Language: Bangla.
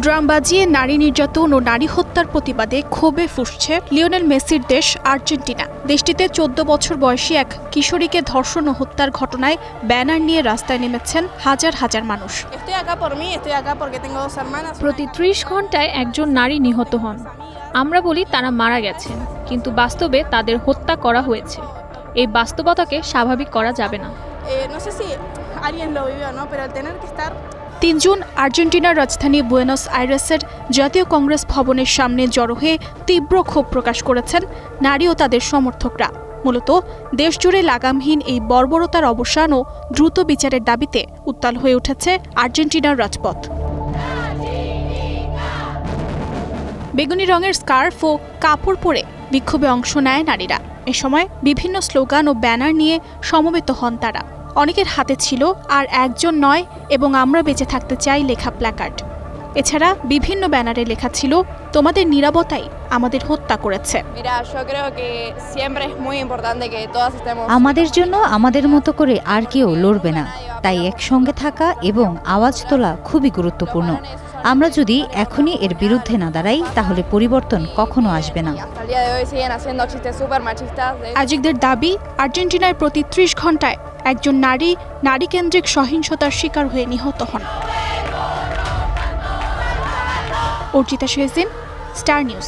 ড্রাম বাজিয়ে নারী নির্যাতন ও নারী হত্যার প্রতিবাদে ক্ষোভে ফুঁসছে লিওনেল মেসির দেশ আর্জেন্টিনা। দেশটিতে ১৪ বছর বয়সী এক কিশোরীকে ধর্ষণ ও হত্যার ঘটনায় ব্যানার নিয়ে রাস্তায় নেমেছেন হাজার হাজার মানুষ। প্রতি ৩০ ঘন্টায় একজন নারী নিহত হন। আমরা বলি তারা মারা গেছেন, কিন্তু বাস্তবে তাদের হত্যা করা হয়েছে। এই বাস্তবতাকে স্বাভাবিক করা যাবে না। ৩ জুন আর্জেন্টিনার রাজধানী বুয়েনোস আইরেসের জাতীয় কংগ্রেস ভবনের সামনে জড়ো হয়ে তীব্র ক্ষোভ প্রকাশ করেছেন নারী ও তাদের সমর্থকরা। মূলত দেশজুড়ে লাগামহীন এই বর্বরতার অবসান ও দ্রুত বিচারের দাবিতে উত্তাল হয়ে উঠেছে আর্জেন্টিনার রাজপথ। বেগুনি রঙের স্কার্ফ ও কাপড় পরে বিক্ষোভে অংশ নেয় নারীরা। এ সময় বিভিন্ন স্লোগান ও ব্যানার নিয়ে সমবেত হন তারা। অনেকের হাতে ছিল আর একজন নয় এবং আমরা বেঁচে থাকতে চাই লেখা প্ল্যাকার্ড। এছাড়া বিভিন্ন ব্যানারে লেখা ছিল তোমাদের নীরবতাই আমাদের হত্যা করেছে। আমাদের জন্য আমাদের মতো করে আর কেউ লড়বে না, তাই একসঙ্গে থাকা এবং আওয়াজ তোলা খুবই গুরুত্বপূর্ণ। আমরা যদি এখনই এর বিরুদ্ধে না দাঁড়াই তাহলে পরিবর্তন কখনো আসবে না। আয়োজকদের দাবি, আর্জেন্টিনায় প্রতি ৩০ ঘন্টায় একজন নারীকেন্দ্রিক সহিংসতার শিকার হয়ে নিহত হন। Arjita Shehzin, star news.